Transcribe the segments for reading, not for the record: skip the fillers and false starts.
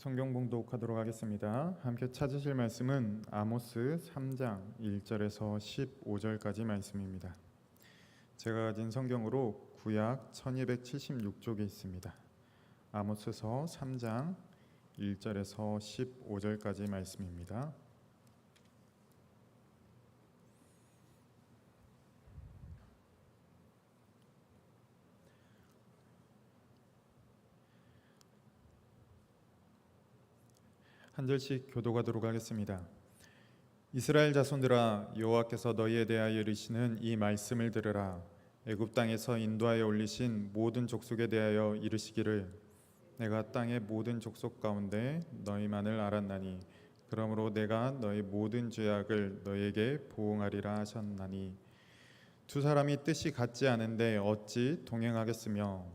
성경 봉독하도록 하겠습니다. 함께 찾으실 말씀은 아모스 3장 1절에서 15절까지 말씀입니다. 제가 가진 성경으로 구약 1276쪽에 있습니다. 아모스서 3장 1절에서 15절까지 말씀입니다. 한 절씩 교독하도록 하겠습니다. 이스라엘 자손들아, 여호와께서 너희에 대하여 이르시는 이 말씀을 들으라. 애굽 땅에서 인도하여 올리신 모든 족속에 대하여 이르시기를 내가 땅의 모든 족속 가운데 너희만을 알았나니 그러므로 내가 너희 모든 죄악을 너희에게 보응하리라 하셨나니 두 사람이 뜻이 같지 않은데 어찌 동행하겠으며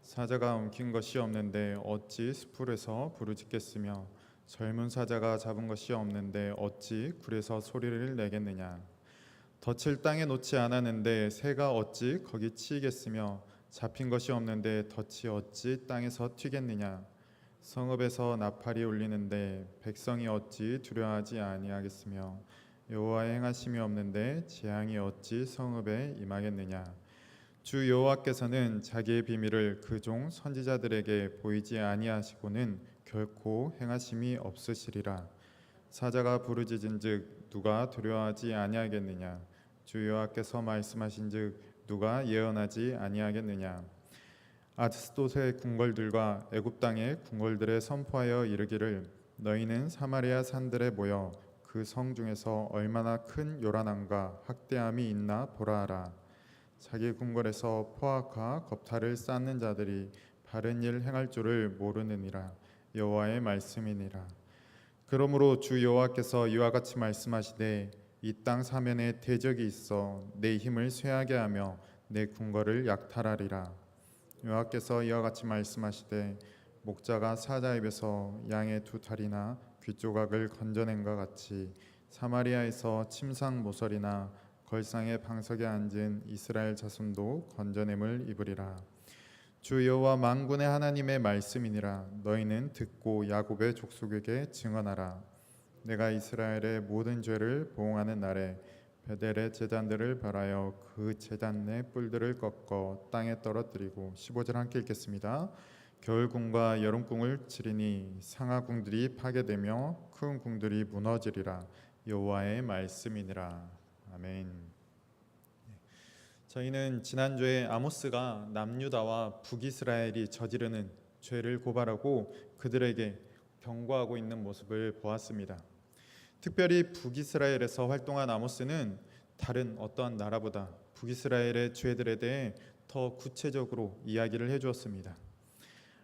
사자가 엉킨 것이 없는데 어찌 숲풀에서 부르짖겠으며 젊은 사자가 잡은 것이 없는데 어찌 굴에서 소리를 내겠느냐. 덫을 땅에 놓지 않았는데 새가 어찌 거기 치이겠으며 잡힌 것이 없는데 덫이 어찌 땅에서 튀겠느냐. 성읍에서 나팔이 울리는데 백성이 어찌 두려워하지 아니하겠으며 여호와의 행하심이 없는데 재앙이 어찌 성읍에 임하겠느냐. 주 여호와께서는 자기의 비밀을 그 종 선지자들에게 보이지 아니하시고는 결코 행하심이 없으시리라. 사자가 부르짖은즉 누가 두려워하지 아니하겠느냐. 주 여호와께서 말씀하신즉 누가 예언하지 아니하겠느냐. 아스돗의 궁궐들과 애굽 땅의 궁궐들에 선포하여 이르기를 너희는 사마리아 산들에 모여 그 성 중에서 얼마나 큰 요란함과 학대함이 있나 보라 하라. 자기 궁궐에서 포악과 겁탈을 쌓는 자들이 바른 일 행할 줄을 모르느니라. 여호와의 말씀이니라. 그러므로 주 여호와께서 이와 같이 말씀하시되 이 땅 사면에 대적이 있어 내 힘을 쇠하게 하며 내 궁궐을 약탈하리라. 여호와께서 이와 같이 말씀하시되 목자가 사자 입에서 양의 두 탈이나 귓조각을 건져낸과 같이 사마리아에서 침상 모서리나 걸상의 방석에 앉은 이스라엘 자손도 건져냄을 입으리라. 주 여호와 만군의 하나님의 말씀이니라. 너희는 듣고 야곱의 족속에게 증언하라. 내가 이스라엘의 모든 죄를 보응하는 날에 베델의 제단들을 벌하여 그 제단 내 뿔들을 꺾어 땅에 떨어뜨리고 15절 함께 읽겠습니다. 겨울궁과 여름궁을 치리니 상하궁들이 파괴되며 큰 궁들이 무너지리라. 여호와의 말씀이니라. 아멘. 저희는 지난주에 아모스가 남유다와 북이스라엘이 저지르는 죄를 고발하고 그들에게 경고하고 있는 모습을 보았습니다. 특별히 북이스라엘에서 활동한 아모스는 다른 어떠한 나라보다 북이스라엘의 죄들에 대해 더 구체적으로 이야기를 해주었습니다.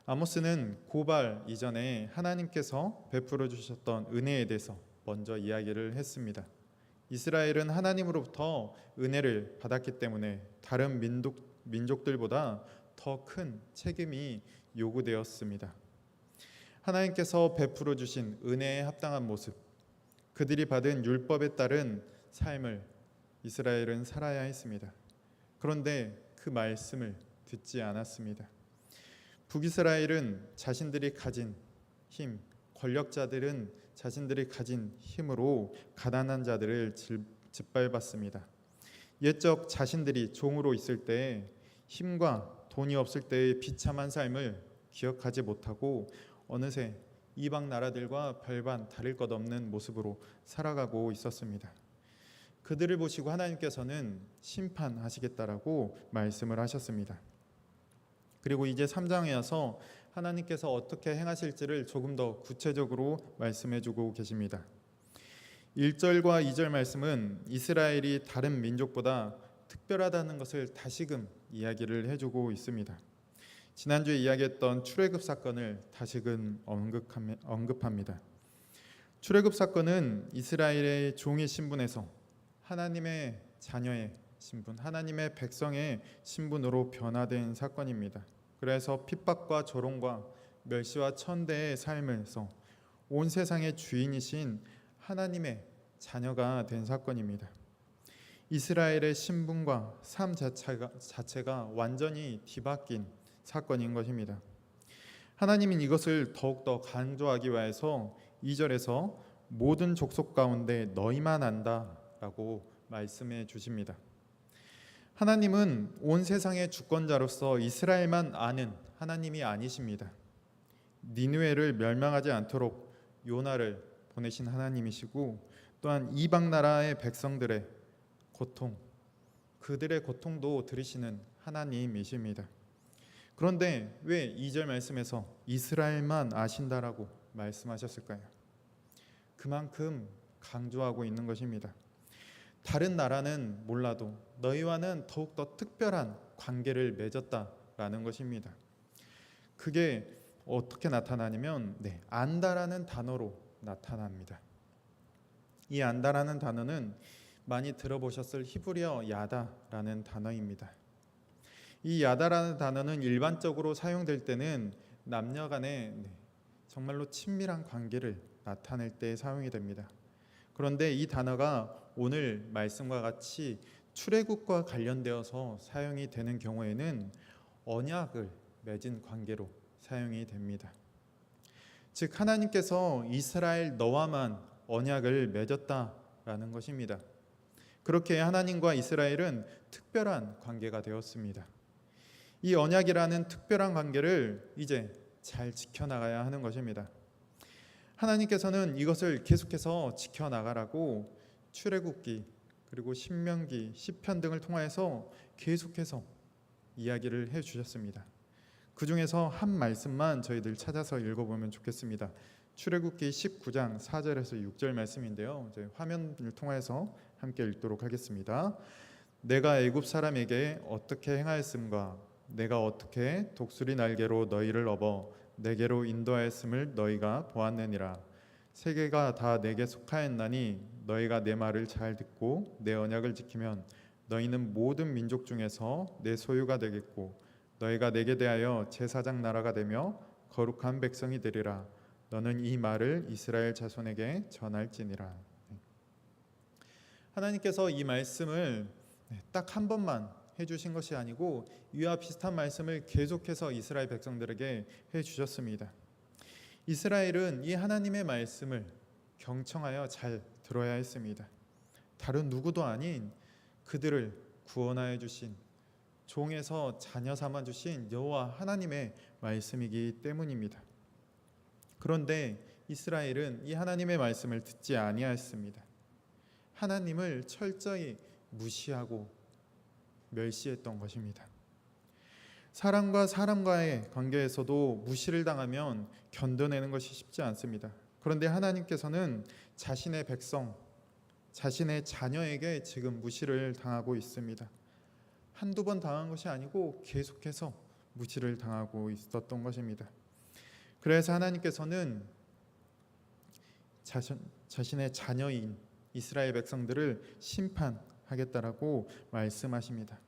아모스는 고발 이전에 하나님께서 베풀어 주셨던 은혜에 대해서 먼저 이야기를 했습니다. 이스라엘은 하나님으로부터 은혜를 받았기 때문에 다른 민족들보다 더 큰 책임이 요구되었습니다. 하나님께서 베풀어 주신 은혜에 합당한 모습, 그들이 받은 율법에 따른 삶을 이스라엘은 살아야 했습니다. 그런데 그 말씀을 듣지 않았습니다. 북이스라엘은 자신들이 가진 힘, 권력자들은 자신들이 가진 힘으로 가난한 자들을 짓밟았습니다. 옛적 자신들이 종으로 있을 때 힘과 돈이 없을 때의 비참한 삶을 기억하지 못하고 어느새 이방 나라들과 별반 다를 것 없는 모습으로 살아가고 있었습니다. 그들을 보시고 하나님께서는 심판하시겠다라고 말씀을 하셨습니다. 그리고 이제 3장에 와서 하나님께서 어떻게 행하실지를 조금 더 구체적으로 말씀해주고 계십니다. 1절과 2절 말씀은 이스라엘이 다른 민족보다 특별하다는 것을 다시금 이야기를 해주고 있습니다. 지난주에 이야기했던 출애굽 사건을 다시금 언급합니다. 출애굽 사건은 이스라엘의 종의 신분에서 하나님의 자녀의 신분, 하나님의 백성의 신분으로 변화된 사건입니다. 그래서 핍박과 조롱과 멸시와 천대의 삶에서 온 세상의 주인이신 하나님의 자녀가 된 사건입니다. 이스라엘의 신분과 삶 자체가 완전히 뒤바뀐 사건인 것입니다. 하나님은 이것을 더욱더 강조하기 위해서 2절에서 모든 족속 가운데 너희만 안다라고 말씀해 주십니다. 하나님은 온 세상의 주권자로서 이스라엘만 아는 하나님이 아니십니다. 니느웨를 멸망하지 않도록 요나를 보내신 하나님이시고, 또한 이방 나라의 백성들의 고통, 그들의 고통도 들으시는 하나님이십니다. 그런데 왜 2절 말씀에서 이스라엘만 아신다라고 말씀하셨을까요? 그만큼 강조하고 있는 것입니다. 다른 나라는 몰라도 너희와는 더욱더 특별한 관계를 맺었다라는 것입니다. 그게 어떻게 나타나냐면 안다라는 단어로 나타납니다. 이 안다라는 단어는 많이 들어보셨을 히브리어 야다라는 단어입니다. 이 야다라는 단어는 일반적으로 사용될 때는 남녀 간의 정말로 친밀한 관계를 나타낼 때 사용이 됩니다. 그런데 이 단어가 오늘 말씀과 같이 출애굽과 관련되어서 사용이 되는 경우에는 언약을 맺은 관계로 사용이 됩니다. 즉 하나님께서 이스라엘 너와만 언약을 맺었다라는 것입니다. 그렇게 하나님과 이스라엘은 특별한 관계가 되었습니다. 이 언약이라는 특별한 관계를 이제 잘 지켜나가야 하는 것입니다. 하나님께서는 이것을 계속해서 지켜나가라고 출애굽기 그리고 신명기, 시편 등을 통해서 계속해서 이야기를 해주셨습니다. 그 중에서 한 말씀만 저희들 찾아서 읽어보면 좋겠습니다. 출애굽기 19장 4절에서 6절 말씀인데요. 이제 화면을 통해서 함께 읽도록 하겠습니다. 내가 애굽 사람에게 어떻게 행하였음과 내가 어떻게 독수리 날개로 너희를 업어 내게로 인도하였음을 너희가 보았느니라. 세계가 다 내게 속하였나니 너희가 내 말을 잘 듣고 내 언약을 지키면 너희는 모든 민족 중에서 내 소유가 되겠고 너희가 내게 대하여 제사장 나라가 되며 거룩한 백성이 되리라. 너는 이 말을 이스라엘 자손에게 전할지니라. 하나님께서 이 말씀을 딱 한 번만 해주신 것이 아니고 이와 비슷한 말씀을 계속해서 이스라엘 백성들에게 해주셨습니다. 이스라엘은 이 하나님의 말씀을 경청하여 잘 들어야 했습니다. 다른 누구도 아닌 그들을 구원하여 주신 종에서 자녀 삼아 주신 여호와 하나님의 말씀이기 때문입니다. 그런데 이스라엘은 이 하나님의 말씀을 듣지 아니하였습니다. 하나님을 철저히 무시하고 멸시했던 것입니다. 사람과 사람과의 관계에서도 무시를 당하면 견뎌내는 것이 쉽지 않습니다. 그런데 하나님께서는 자신의 백성, 자신의 자녀에게 지금 무시를 당하고 있습니다. 한두 번 당한 것이 아니고 계속해서 무시를 당하고 있었던 것입니다. 그래서 하나님께서는 자신의 자녀인 이스라엘 백성들을 심판하겠다라고 말씀하십니다.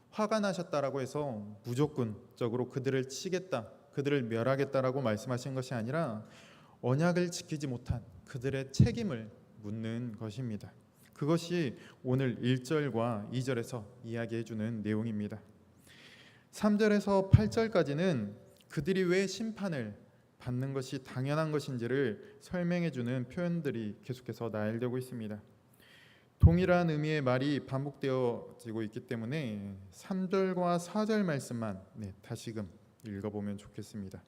화가 나셨다라고 해서 무조건적으로 그들을 치겠다, 그들을 멸하겠다라고 말씀하신 것이 아니라 언약을 지키지 못한 그들의 책임을 묻는 것입니다. 그것이 오늘 1절과 2절에서 이야기해 주는 내용입니다. 3절에서 8절까지는 그들이 왜 심판을 받는 것이 당연한 것인지를 설명해 주는 표현들이 계속해서 나열되고 있습니다. 동일한 의미의 말이 반복되어지고 있기 때문에 3절과 4절 말씀만 다시금 읽어보면 좋겠습니다.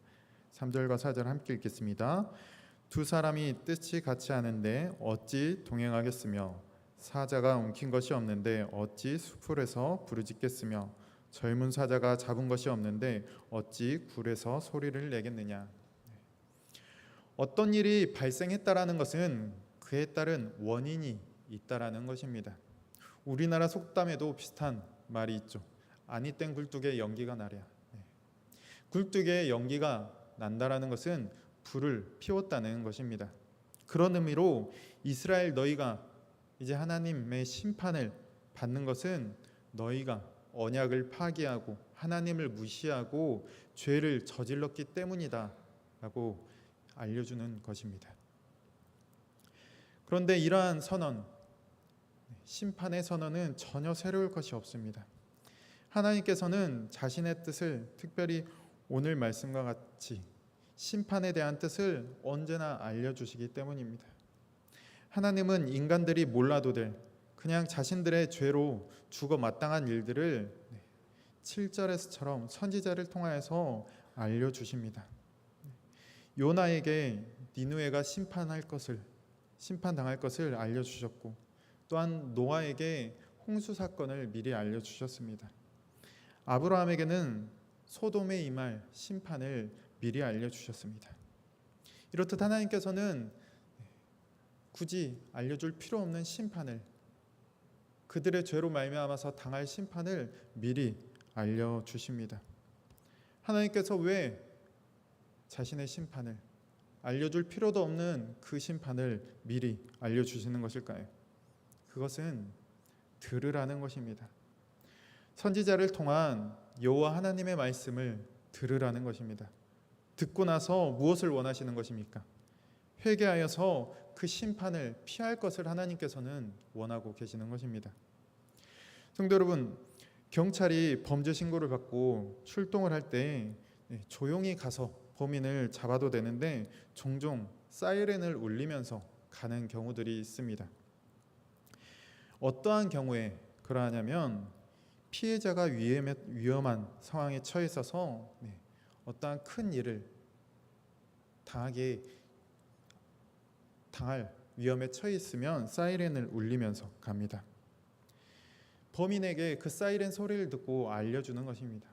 3절과 4절 함께 읽겠습니다. 두 사람이 뜻이 같이 하는데 어찌 동행하겠으며 사자가 엉킨 것이 없는데 어찌 수풀에서 부르짖겠으며 젊은 사자가 잡은 것이 없는데 어찌 굴에서 소리를 내겠느냐. 어떤 일이 발생했다라는 것은 그에 따른 원인이 있다라는 것입니다. 우리나라 속담에도 비슷한 말이 있죠. 아니 땐 굴뚝에 연기가 나랴. 굴뚝에 연기가 난다라는 것은 불을 피웠다는 것입니다. 그런 의미로 이스라엘 너희가 이제 하나님의 심판을 받는 것은 너희가 언약을 파기하고 하나님을 무시하고 죄를 저질렀기 때문이다라고 알려주는 것입니다. 그런데 이러한 선언, 심판의 선언은 전혀 새로울 것이 없습니다. 하나님께서는 자신의 뜻을 특별히 오늘 말씀과 같이 심판에 대한 뜻을 언제나 알려주시기 때문입니다. 하나님은 인간들이 몰라도 될 그냥 자신들의 죄로 죽어 마땅한 일들을 7절에서처럼 선지자를 통하여서 알려주십니다. 요나에게 니느웨가 심판당할 것을 알려주셨고, 또한 노아에게 홍수 사건을 미리 알려주셨습니다. 아브라함에게는 소돔에 임할 심판을 미리 알려주셨습니다. 이렇듯 하나님께서는 굳이 알려줄 필요 없는 심판을, 그들의 죄로 말미암아서 당할 심판을 미리 알려주십니다. 하나님께서 왜 자신의 심판을, 알려줄 필요도 없는 그 심판을 미리 알려주시는 것일까요? 그것은 들으라는 것입니다. 선지자를 통한 여호와 하나님의 말씀을 들으라는 것입니다. 듣고 나서 무엇을 원하시는 것입니까? 회개하여서 그 심판을 피할 것을 하나님께서는 원하고 계시는 것입니다. 성도 여러분, 경찰이 범죄 신고를 받고 출동을 할 때 조용히 가서 범인을 잡아도 되는데 종종 사이렌을 울리면서 가는 경우들이 있습니다. 어떠한 경우에 그러하냐면 피해자가 위험한 상황에 처해 있어서 어떠한 큰 일을 당할 위험에 처해 있으면 사이렌을 울리면서 갑니다. 범인에게 그 사이렌 소리를 듣고 알려주는 것입니다.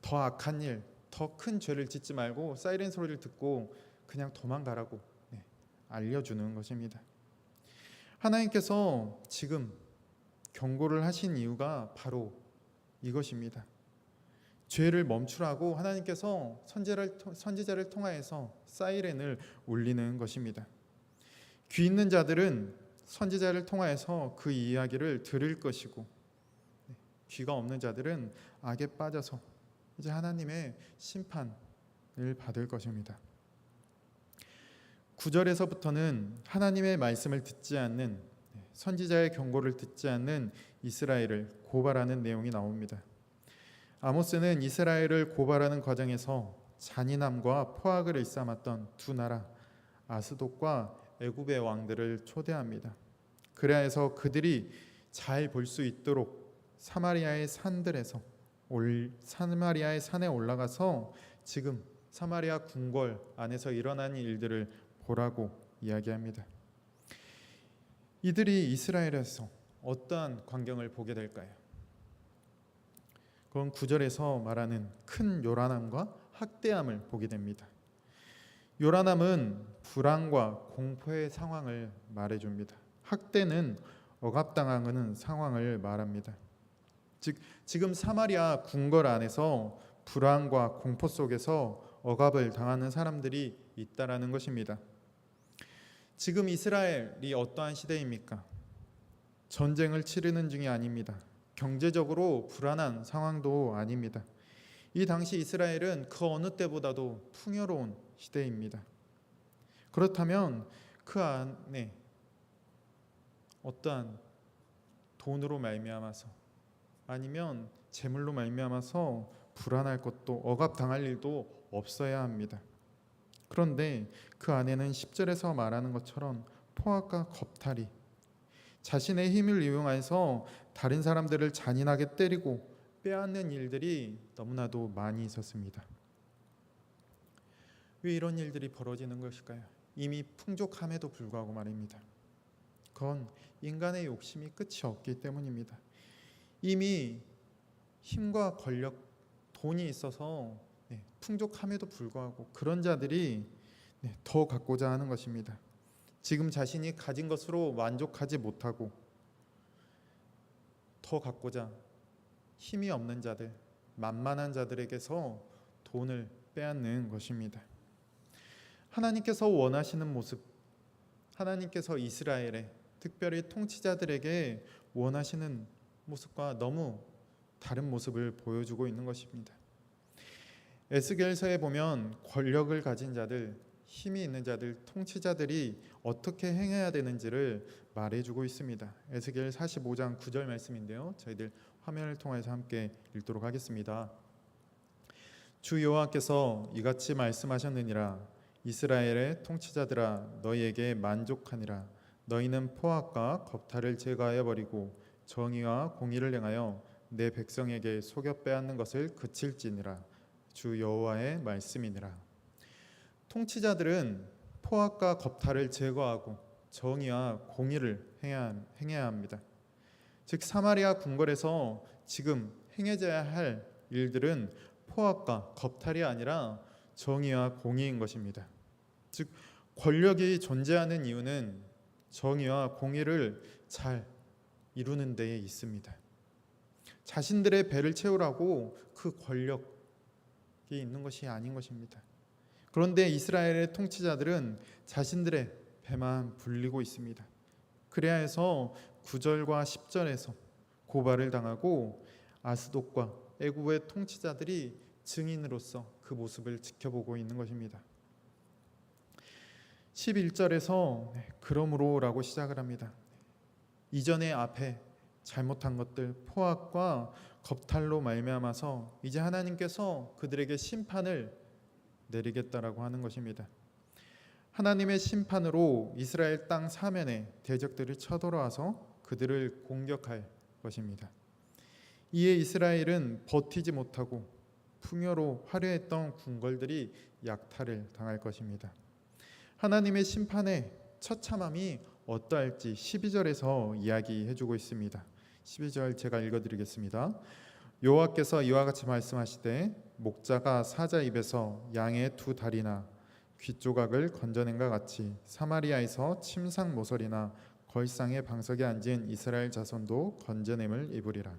더 악한 일, 더 큰 죄를 짓지 말고 사이렌 소리를 듣고 그냥 도망가라고 알려주는 것입니다. 하나님께서 지금 경고를 하신 이유가 바로 이것입니다. 죄를 멈추라고 하나님께서 선지자를 통하여서 사이렌을 울리는 것입니다. 귀 있는 자들은 선지자를 통하여서 그 이야기를 들을 것이고, 귀가 없는 자들은 악에 빠져서 이제 하나님의 심판을 받을 것입니다. 9절에서부터는 하나님의 말씀을 듣지 않는, 선지자의 경고를 듣지 않는 이스라엘을 고발하는 내용이 나옵니다. 아모스는 이스라엘을 고발하는 과정에서 잔인함과 포악을 일삼았던 두 나라 아스돗과 애굽의 왕들을 초대합니다. 그래서 그들이 잘 볼 수 있도록 사마리아의 산에 올라가서 지금 사마리아 궁궐 안에서 일어난 일들을 보라고 이야기합니다. 이들이 이스라엘에서 어떠한 광경을 보게 될까요? 그건 9절에서 말하는 큰 요란함과 학대함을 보게 됩니다. 요란함은 불안과 공포의 상황을 말해줍니다. 학대는 억압당하는 상황을 말합니다. 즉 지금 사마리아 궁궐 안에서 불안과 공포 속에서 억압을 당하는 사람들이 있다라는 것입니다. 지금 이스라엘이 어떠한 시대입니까? 전쟁을 치르는 중이 아닙니다. 경제적으로 불안한 상황도 아닙니다. 이 당시 이스라엘은 그 어느 때보다도 풍요로운 시대입니다. 그렇다면 그 안에 어떠한 돈으로 말미암아서 아니면 재물로 말미암아서 불안할 것도 억압당할 일도 없어야 합니다. 그런데 그 안에는 10절에서 말하는 것처럼 포악과 겁탈이, 자신의 힘을 이용해서 다른 사람들을 잔인하게 때리고 빼앗는 일들이 너무나도 많이 있었습니다. 왜 이런 일들이 벌어지는 것일까요? 이미 풍족함에도 불구하고 말입니다. 그건 인간의 욕심이 끝이 없기 때문입니다. 이미 힘과 권력, 돈이 있어서 풍족함에도 불구하고 그런 자들이 더 갖고자 하는 것입니다. 지금 자신이 가진 것으로 만족하지 못하고 더 갖고자 힘이 없는 자들, 만만한 자들에게서 돈을 빼앗는 것입니다. 하나님께서 원하시는 모습, 하나님께서 이스라엘에, 특별히 통치자들에게 원하시는 모습과 너무 다른 모습을 보여주고 있는 것입니다. 에스겔서에 보면 권력을 가진 자들, 힘이 있는 자들, 통치자들이 어떻게 행해야 되는지를 말해주고 있습니다. 에스겔 45장 9절 말씀인데요. 저희들 화면을 통해서 함께 읽도록 하겠습니다. 주 여호와께서 이같이 말씀하셨느니라. 이스라엘의 통치자들아, 너희에게 만족하니라. 너희는 포악과 겁탈을 제거하여 버리고 정의와 공의를 행하여 내 백성에게 속여 빼앗는 것을 그칠지니라. 주 여호와의 말씀이니라. 통치자들은 포악과 겁탈을 제거하고 정의와 공의를 행해야 합니다. 즉 사마리아 궁궐에서 지금 행해져야 할 일들은 포악과 겁탈이 아니라 정의와 공의인 것입니다. 즉 권력이 존재하는 이유는 정의와 공의를 잘 이루는 데에 있습니다. 자신들의 배를 채우라고 그 권력이 있는 것이 아닌 것입니다. 그런데 이스라엘의 통치자들은 자신들의 배만 불리고 있습니다. 그래야 해서 9절과 10절에서 고발을 당하고 아스돗과 애굽의 통치자들이 증인으로서 그 모습을 지켜보고 있는 것입니다. 11절에서 그러므로라고 시작을 합니다. 이전에 앞에 잘못한 것들, 포악과 겁탈로 말미암아서 이제 하나님께서 그들에게 심판을 내리겠다라고 하는 것입니다. 하나님의 심판으로 이스라엘 땅 사면에 대적들이 쳐들어와서 그들을 공격할 것입니다. 이에 이스라엘은 버티지 못하고 풍요로 화려했던 궁궐들이 약탈을 당할 것입니다. 하나님의 심판의 처참함이 어떠할지 12절에서 이야기해주고 있습니다. 12절 제가 읽어드리겠습니다. 여호와께서 이와 같이 말씀하시되 목자가 사자 입에서 양의 두 다리나 귓조각을 건져낸과 같이 사마리아에서 침상 모서리나 걸상의 방석에 앉은 이스라엘 자손도 건져냄을 입으리라.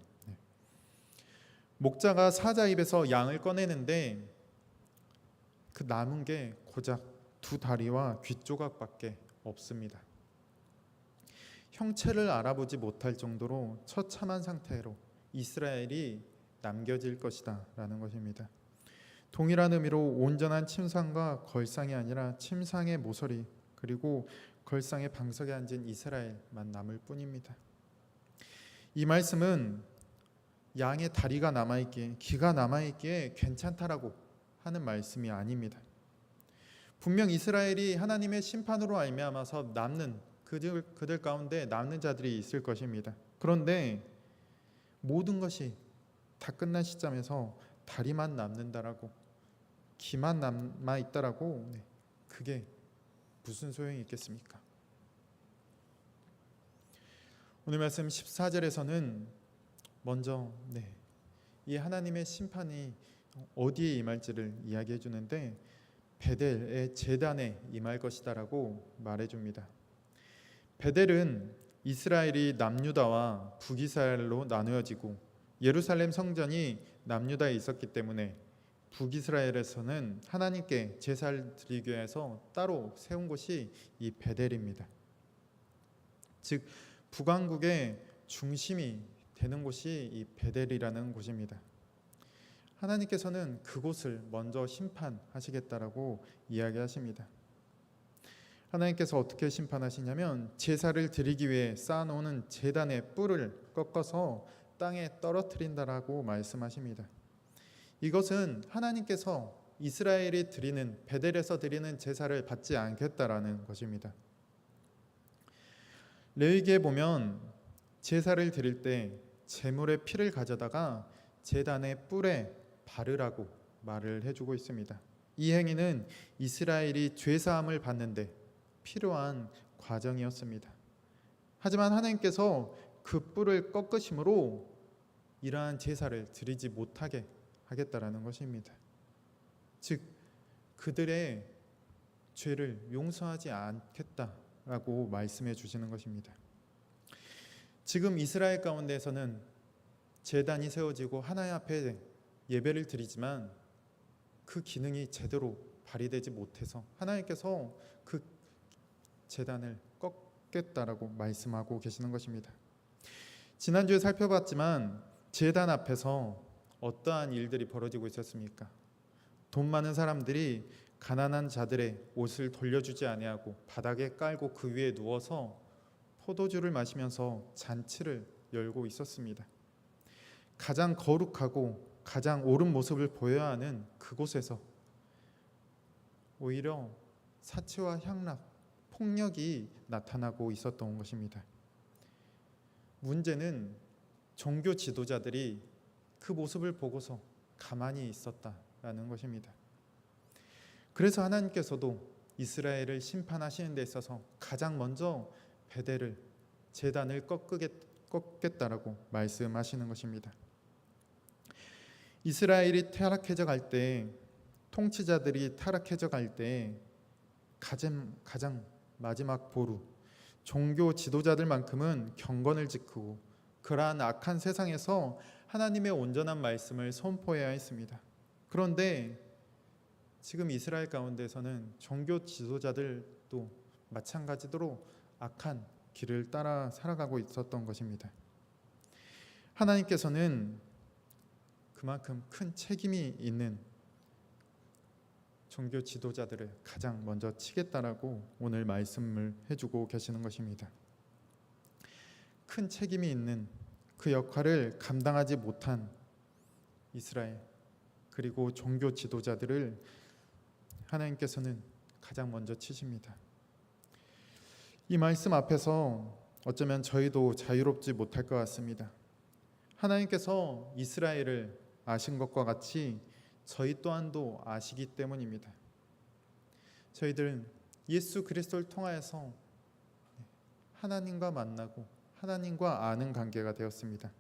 목자가 사자 입에서 양을 꺼내는데 그 남은 게 고작 두 다리와 귓조각밖에 없습니다. 형체를 알아보지 못할 정도로 처참한 상태로 이스라엘이 남겨질 것이다 라는 것입니다. 동일한 의미로 온전한 침상과 걸상이 아니라 침상의 모서리 그리고 걸상의 방석에 앉은 이스라엘만 남을 뿐입니다. 이 말씀은 양의 다리가 남아있기에 귀가 남아있기에 괜찮다라고 하는 말씀이 아닙니다. 분명 이스라엘이 하나님의 심판으로 말미암아서 남는 그들 가운데 남는 자들이 있을 것입니다. 그런데 모든 것이 다 끝난 시점에서 다리만 남는다라고 귀만 남아 있다라고 그게 무슨 소용이 있겠습니까? 오늘 말씀 14절에서는 먼저 이 하나님의 심판이 어디에 임할지를 이야기해 주는데 베델의 제단에 임할 것이다라고 말해 줍니다. 베델은 이스라엘이 남유다와 북이스라엘로 나누어지고 예루살렘 성전이 남유다에 있었기 때문에 북이스라엘에서는 하나님께 제사를 드리기 위해서 따로 세운 곳이 이 베델입니다. 즉 북왕국의 중심이 되는 곳이 이 베델이라는 곳입니다. 하나님께서는 그곳을 먼저 심판하시겠다라고 이야기하십니다. 하나님께서 어떻게 심판하시냐면 제사를 드리기 위해 쌓아놓은 제단의 뿔을 꺾어서 땅에 떨어뜨린다라고 말씀하십니다. 이것은 하나님께서 이스라엘이 드리는 베델에서 드리는 제사를 받지 않겠다라는 것입니다. 레위기에 보면 제사를 드릴 때 제물의 피를 가져다가 제단의 뿔에 바르라고 말을 해주고 있습니다. 이 행위는 이스라엘이 죄사함을 받는데 필요한 과정이었습니다. 하지만 하나님께서 그 뿔을 꺾으심으로 이러한 제사를 드리지 못하게 하겠다라는 것입니다. 즉 그들의 죄를 용서하지 않겠다라고 말씀해 주시는 것입니다. 지금 이스라엘 가운데에서는 제단이 세워지고 하나님 앞에 예배를 드리지만 그 기능이 제대로 발휘되지 못해서 하나님께서 그 제단을 꺾겠다라고 말씀하고 계시는 것입니다. 지난주에 살펴봤지만 제단 앞에서 어떠한 일들이 벌어지고 있었습니까? 돈 많은 사람들이 가난한 자들의 옷을 돌려주지 아니하고 바닥에 깔고 그 위에 누워서 포도주를 마시면서 잔치를 열고 있었습니다. 가장 거룩하고 가장 옳은 모습을 보여야 하는 그곳에서 오히려 사치와 향락, 폭력이 나타나고 있었던 것입니다. 문제는 종교 지도자들이 그 모습을 보고서 가만히 있었다라는 것입니다. 그래서 하나님께서도 이스라엘을 심판하시는 데 있어서 가장 먼저 베델을, 제단을 꺾겠다라고 말씀하시는 것입니다. 이스라엘이 타락해져 갈 때, 통치자들이 타락해져 갈 때 가장 마지막 보루, 종교 지도자들만큼은 경건을 지키고 그러한 악한 세상에서 하나님의 온전한 말씀을 선포해야 했습니다. 그런데 지금 이스라엘 가운데서는 종교 지도자들도 마찬가지로 악한 길을 따라 살아가고 있었던 것입니다. 하나님께서는 그만큼 큰 책임이 있는 종교 지도자들을 가장 먼저 치겠다라고 오늘 말씀을 해주고 계시는 것입니다. 큰 책임이 있는 그 역할을 감당하지 못한 이스라엘, 그리고 종교 지도자들을 하나님께서는 가장 먼저 치십니다. 이 말씀 앞에서 어쩌면 저희도 자유롭지 못할 것 같습니다. 하나님께서 이스라엘을 아신 것과 같이 저희 또한도 아시기 때문입니다. 저희들은 예수 그리스도를 통하여서 하나님과 만나고 하나님과 아는 관계가 되었습니다.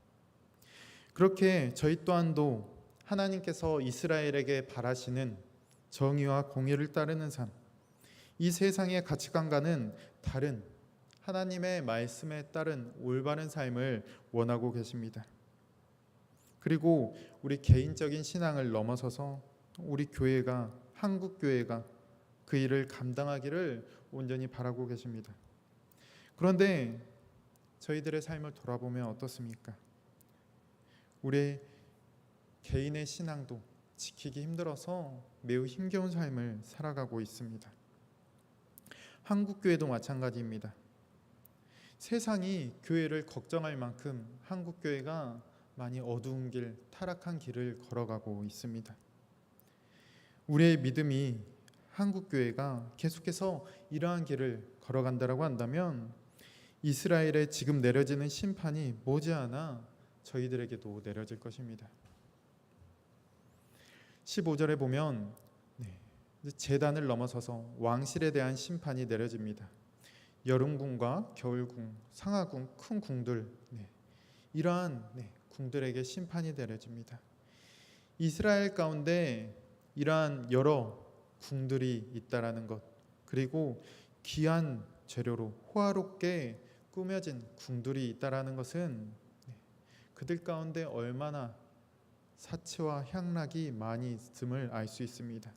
그렇게 저희 또한도 하나님께서 이스라엘에게 바라시는 정의와 공의를 따르는 삶, 이 세상의 가치관과는 다른 하나님의 말씀에 따른 올바른 삶을 원하고 계십니다. 그리고 우리 개인적인 신앙을 넘어서서 우리 교회가, 한국 교회가 그 일을 감당하기를 온전히 바라고 계십니다. 그런데 저희들의 삶을 돌아보면 어떻습니까? 우리 개인의 신앙도 지키기 힘들어서 매우 힘겨운 삶을 살아가고 있습니다. 한국 교회도 마찬가지입니다. 세상이 교회를 걱정할 만큼 한국 교회가 많이 어두운 길, 타락한 길을 걸어가고 있습니다. 우리의 믿음이 한국 교회가 계속해서 이러한 길을 걸어간다라고 한다면 이스라엘에 지금 내려지는 심판이 머지않아 저희들에게도 내려질 것입니다. 15절에 보면 제단을 넘어서서 왕실에 대한 심판이 내려집니다. 여름궁과 겨울궁, 상하궁, 큰 궁들, 이러한 궁들에게 심판이 내려집니다. 이스라엘 가운데 이러한 여러 궁들이 있다라는 것, 그리고 귀한 재료로 호화롭게 꾸며진 궁들이 있다라는 것은 그들 가운데 얼마나 사치와 향락이 많이 있음을 알 수 있습니다.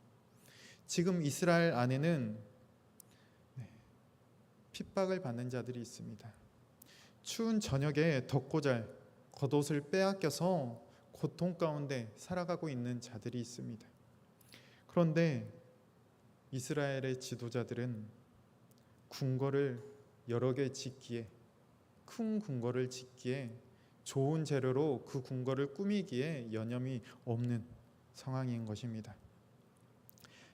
지금 이스라엘 안에는 핍박을 받는 자들이 있습니다. 추운 저녁에 덥고 잘 겉옷을 빼앗겨서 고통 가운데 살아가고 있는 자들이 있습니다. 그런데 이스라엘의 지도자들은 궁궐을 여러 개 짓기에, 큰 궁궐을 짓기에, 좋은 재료로 그 궁궐을 꾸미기에 여념이 없는 상황인 것입니다.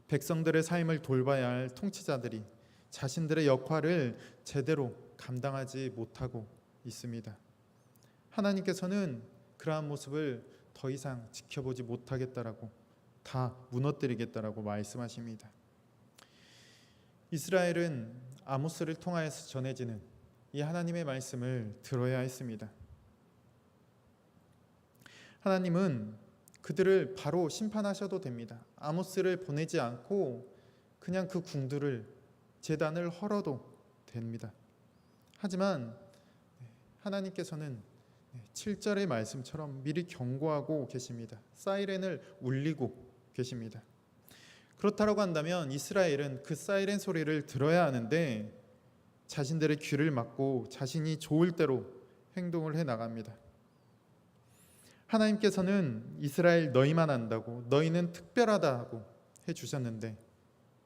백성들의 삶을 돌봐야 할 통치자들이 자신들의 역할을 제대로 감당하지 못하고 있습니다. 하나님께서는 그러한 모습을 더 이상 지켜보지 못하겠다라고, 다 무너뜨리겠다라고 말씀하십니다. 이스라엘은 아모스를 통하여서 전해지는 이 하나님의 말씀을 들어야 했습니다. 하나님은 그들을 바로 심판하셔도 됩니다. 아모스를 보내지 않고 그냥 그 궁들을, 제단을 헐어도 됩니다. 하지만 하나님께서는 7절의 말씀처럼 미리 경고하고 계십니다. 사이렌을 울리고 계십니다. 그렇다고 한다면 이스라엘은 그 사이렌 소리를 들어야 하는데 자신들의 귀를 막고 자신이 좋을 대로 행동을 해나갑니다. 하나님께서는 이스라엘 너희만 안다고, 너희는 특별하다고 해주셨는데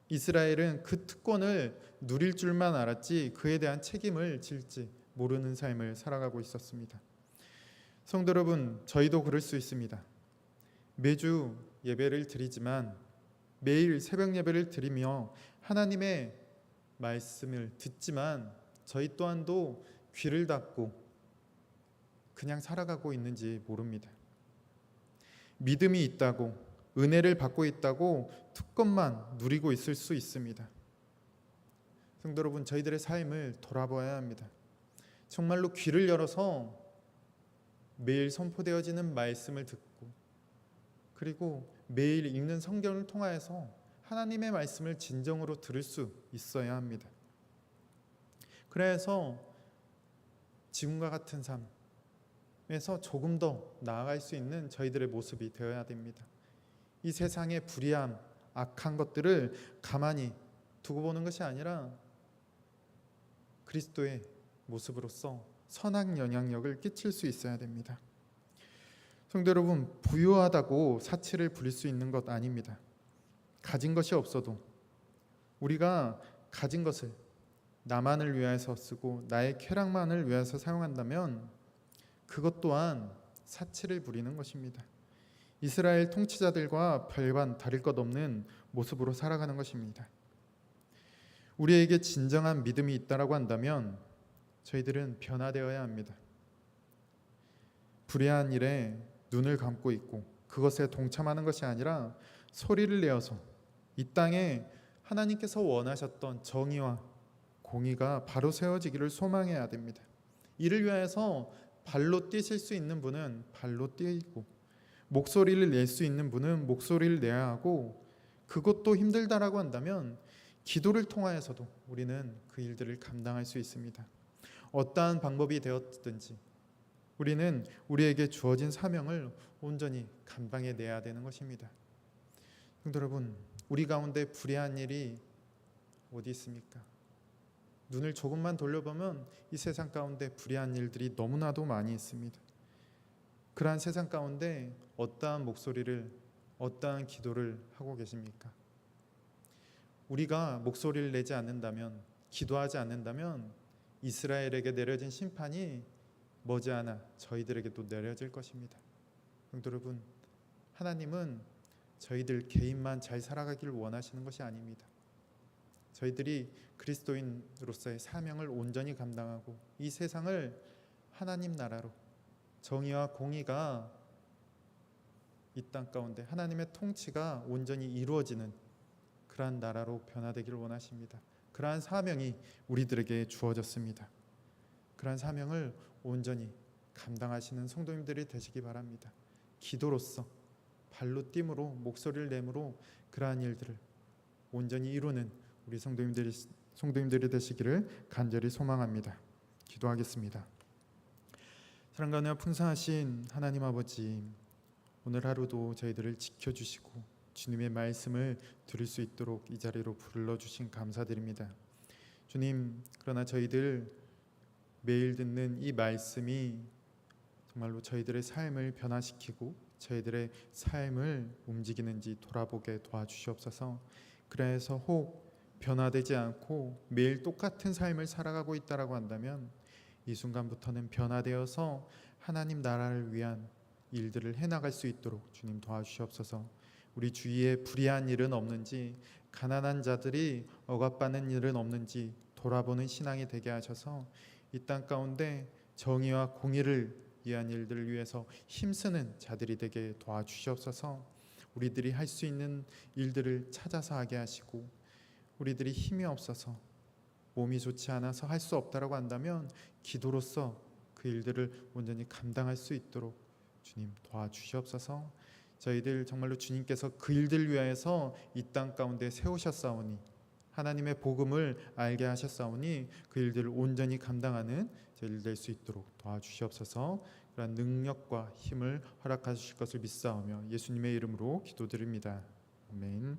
이스라엘은 그 특권을 누릴 줄만 알았지 그에 대한 책임을 질지 모르는 삶을 살아가고 있었습니다. 성도 여러분, 저희도 그럴 수 있습니다. 매주 예배를 드리지만 매일 새벽 예배를 드리며 하나님의 말씀을 듣지만 저희 또한도 귀를 닫고 그냥 살아가고 있는지 모릅니다. 믿음이 있다고, 은혜를 받고 있다고 특권만 누리고 있을 수 있습니다. 성도 여러분, 저희들의 삶을 돌아봐야 합니다. 정말로 귀를 열어서 매일 선포되어지는 말씀을 듣고, 그리고 매일 읽는 성경을 통하여서 하나님의 말씀을 진정으로 들을 수 있어야 합니다. 그래서 지금과 같은 삶에서 조금 더 나아갈 수 있는 저희들의 모습이 되어야 됩니다. 이 세상의 불의함, 악한 것들을 가만히 두고 보는 것이 아니라 그리스도의 모습으로서 선한 영향력을 끼칠 수 있어야 됩니다. 성도 여러분, 부유하다고 사치를 부릴 수 있는 것 아닙니다. 가진 것이 없어도 우리가 가진 것을 나만을 위해서 쓰고 나의 쾌락만을 위해서 사용한다면 그것 또한 사치를 부리는 것입니다. 이스라엘 통치자들과 별반 다를 것 없는 모습으로 살아가는 것입니다. 우리에게 진정한 믿음이 있다라고 한다면 저희들은 변화되어야 합니다. 불의한 일에 눈을 감고 있고 그것에 동참하는 것이 아니라 소리를 내어서 이 땅에 하나님께서 원하셨던 정의와 공의가 바로 세워지기를 소망해야 됩니다. 이를 위해서 발로 뛰실 수 있는 분은 발로 뛰고 목소리를 낼 수 있는 분은 목소리를 내야 하고, 그것도 힘들다라고 한다면 기도를 통하여서도 우리는 그 일들을 감당할 수 있습니다. 어떠한 방법이 되었든지 우리는 우리에게 주어진 사명을 온전히 감당해내야 되는 것입니다. 성도 여러분, 우리 가운데 불의한 일이 어디 있습니까? 눈을 조금만 돌려보면 이 세상 가운데 불의한 일들이 너무나도 많이 있습니다. 그러한 세상 가운데 어떠한 목소리를, 어떠한 기도를 하고 계십니까? 우리가 목소리를 내지 않는다면, 기도하지 않는다면 이스라엘에게 내려진 심판이 머지않아 저희들에게도 내려질 것입니다. 성도 여러분, 하나님은 저희들 개인만 잘 살아가기를 원하시는 것이 아닙니다. 저희들이 그리스도인으로서의 사명을 온전히 감당하고 이 세상을 하나님 나라로, 정의와 공의가 이 땅 가운데 하나님의 통치가 온전히 이루어지는 그러한 나라로 변화되기를 원하십니다. 그러한 사명이 우리들에게 주어졌습니다. 그러한 사명을 온전히 감당하시는 성도님들이 되시기 바랍니다. 기도로서, 발로 뜀으로, 목소리를 내므로 그러한 일들을 온전히 이루는 우리 성도님들이 되시기를 간절히 소망합니다. 기도하겠습니다. 사랑과 은혜가 풍성하신 하나님 아버지, 오늘 하루도 저희들을 지켜주시고 주님의 말씀을 들을 수 있도록 이 자리로 불러주신 감사드립니다. 주님, 그러나 저희들 매일 듣는 이 말씀이 정말로 저희들의 삶을 변화시키고 저희들의 삶을 움직이는지 돌아보게 도와주시옵소서. 그래서 혹 변화되지 않고 매일 똑같은 삶을 살아가고 있다라고 한다면 이 순간부터는 변화되어서 하나님 나라를 위한 일들을 해나갈 수 있도록 주님 도와주시옵소서. 우리 주위에 불의한 일은 없는지, 가난한 자들이 억압받는 일은 없는지 돌아보는 신앙이 되게 하셔서 이 땅 가운데 정의와 공의를 위한 일들을 위해서 힘쓰는 자들이 되게 도와주시옵소서. 우리들이 할 수 있는 일들을 찾아서 하게 하시고, 우리들이 힘이 없어서 몸이 좋지 않아서 할 수 없다라고 한다면 기도로서 그 일들을 온전히 감당할 수 있도록 주님 도와주시옵소서. 저희들 정말로 주님께서 그 일들 위하여서 이 땅 가운데 세우셨사오니, 하나님의 복음을 알게 하셨사오니 그 일들을 온전히 감당하는 저희들 될 수 있도록 도와주시옵소서. 그런 능력과 힘을 허락하실 것을 믿사오며 예수님의 이름으로 기도드립니다. 아멘.